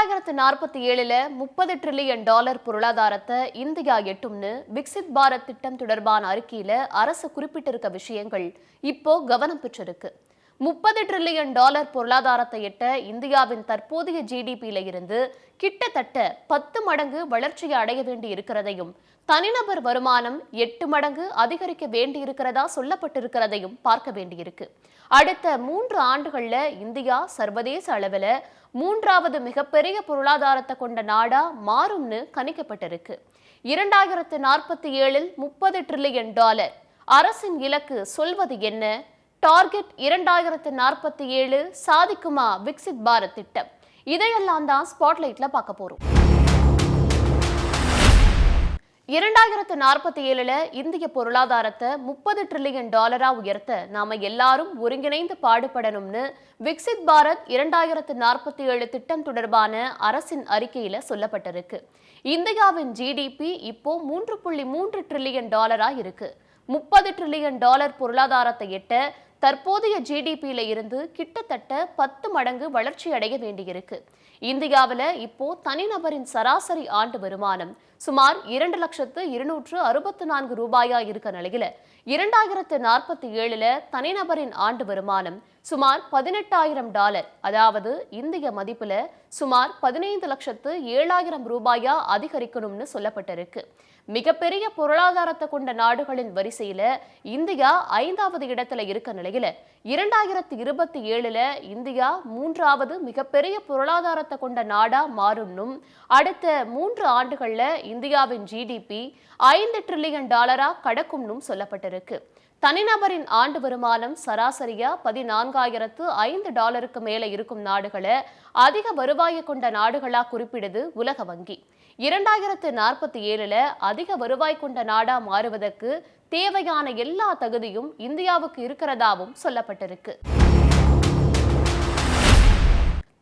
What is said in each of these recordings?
2047 $30 trillion பொருளாதாரத்தை India எட்டும்னு Viksit Bharat திட்டம் தொடர்பான அறிக்கையில அரசு குறிப்பிட்டிருக்க விஷயங்கள் இப்போ கவனம் பெற்றிருக்கு. $30 டிரில்லியன் பொருளாதாரத்தை எட்ட இந்தியாவின் தற்போதைய ஜிடிபியில இருந்து கிட்டத்தட்ட 10 மடங்கு வளர்ச்சியை அடைய வேண்டி இருக்கிறதையும், தனிநபர் வருமானம் 8 மடங்கு அதிகரிக்க வேண்டி இருக்கிறதா சொல்லப்பட்டிருக்கிறதையும் பார்க்க வேண்டியிருக்கு. அடுத்த 3 ஆண்டுகள்ல இந்தியா சர்வதேச அளவில் 3வது மிகப்பெரிய பொருளாதாரத்தை கொண்ட நாடா மாறும்னு கணிக்கப்பட்டிருக்கு. 2047 $30 டிரில்லியன் அரசின் இலக்கு சொல்வது என்ன? டார்கெட் 2047 சாதிக்குமா விக்சித் பாரத் திட்டம்? இதையெல்லாம் தான் ஸ்பாட்லைட்ல பார்க்க போறோம். 2047 இந்திய பொருளாதாரத்தை $30 டிரில்லியன் உயர்த்த நாம எல்லாரும் ஒருங்கிணைந்து பாடுபடணும்னு விக்சித் பாரத் 2047 திட்டம் தொடர்பான அரசின் அறிக்கையில சொல்லப்பட்டிருக்கு. இந்தியாவின் ஜிடிபி இப்போ $3.3 டிரில்லியன் இருக்கு. $30 டிரில்லியன் பொருளாதாரத்தை எட்ட தற்போதைய ஜிடிபியில இருந்து கிட்டத்தட்ட 10 மடங்கு வளர்ச்சி அடைய வேண்டியிருக்கு. இந்தியாவில் இப்போ தனிநபரின் சராசரி ஆண்டு வருமானம் சுமார் $2,264 இருக்க நிலையில 2047 தனிநபரின் ஆண்டு வருமானம் சுமார் $18,000, அதாவது இந்திய மதிப்புல சுமார் $15,07,000 அதிகரிக்கணும்னு சொல்லப்பட்டிருக்கு. மிகப்பெரிய பொருளாதாரத்தை கொண்ட நாடுகளின் வரிசையில இந்தியா 5வது இடத்துல இருக்க நிலையில 2027 இந்தியா 3வது மிகப்பெரிய பொருளாதாரத்தை கொண்ட நாடா மாறும்னும், அடுத்த 3 ஆண்டுகள்ல இந்தியாவின் ஜிடிபி $5 டிரில்லியன் கடக்கும்னும் சொல்லப்பட்டிருக்கு. தனிநபரின் ஆண்டு வருமானம் சராசரியா $14,005 மேல இருக்கும் நாடுகளை அதிக வருவாயை கொண்ட நாடுகளா குறிப்பிடுது உலக வங்கி. 2047 அதிக வருவாய் கொண்ட நாடா மாறுவதற்கு தேவையான எல்லா தகுதியும் இந்தியாவுக்கு இருக்கிறதாவும் சொல்லப்பட்டிருக்கு.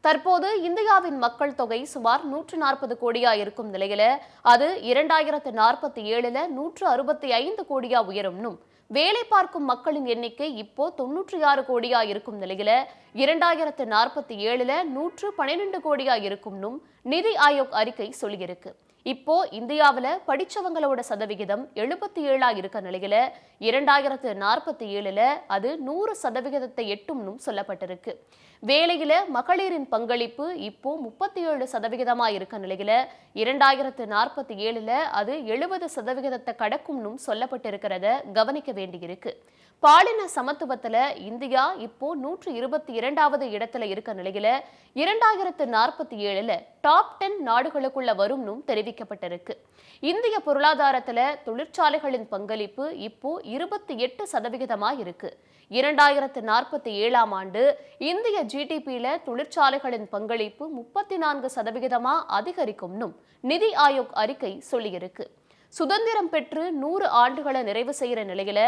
தற்போது இந்தியாவின் மக்கள் தொகை சுமார் 140 கோடியா இருக்கும் நிலையில அது 2047 165 கோடியா உயரும்னும், வேலை பார்க்கும் மக்களின் எண்ணிக்கை இப்போ 96 கோடியா இருக்கும் நிலையில 2047 112 கோடியா இருக்கும்னும் நிதி ஆயோக் அறிக்கை சொல்லியிருக்கு. இப்போ இந்தியாவில் படிச்சவங்களோட சதவிகிதம் 77 இருக்க நிலையில 2047 அது 100% எட்டும்னும் சொல்லப்பட்டிருக்கு. வேலையில மகளிரின் பங்களிப்பு இப்போ 37% இருக்க நிலையில 2047 அது 70% கடக்கும்னும் சொல்லப்பட்டிருக்கிறத கவனிக்க வேண்டியிருக்கு. பாலின சமத்துவத்துல இந்தியா இப்போ 122வது இடத்துல இருக்க நிலையில 2047 டாப் 10 நாடுகளுக்குள்ள வரும்னும் தெரிவிக்கப்பட்டிருக்கு. இந்திய பொருளாதாரத்துல தொழிற்சாலைகளின் பங்களிப்பு இப்போ 28% இருக்கு. 2047 ஆண்டு இந்திய ஜிடிபியில தொழிற்சாலைகளின் பங்களிப்பு 34% அதிகரிக்கும்னும் நிதி ஆயோக் அறிக்கை சொல்லியிருக்கு. சுதந்திரம் பெற்று 100 ஆண்டுகளை நிறைவு செய்கிற நிலையில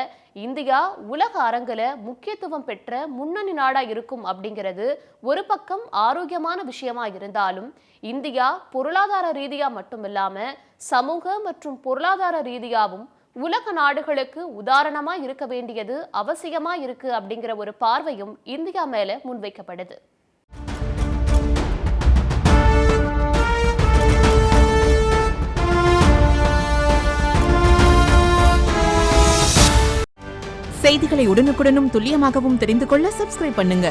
இந்தியா உலக அரங்குல முக்கியத்துவம் பெற்ற முன்னணி நாடா இருக்கும் அப்படிங்கிறது ஒரு பக்கம் ஆரோக்கியமான விஷயமா இருந்தாலும், இந்தியா பொருளாதார ரீதியா மட்டுமில்லாம சமூக மற்றும் பொருளாதார ரீதியாவும் உலக நாடுகளுக்கு உதாரணமா இருக்க வேண்டியது அவசியமா இருக்கு அப்படிங்கிற ஒரு பார்வையும் இந்தியா மேல முன்வைக்கப்படுது. செய்திகளை உடனுக்குடனும் துல்லியமாகவும் தெரிந்து கொள்ள சப்ஸ்கிரைப் பண்ணுங்க.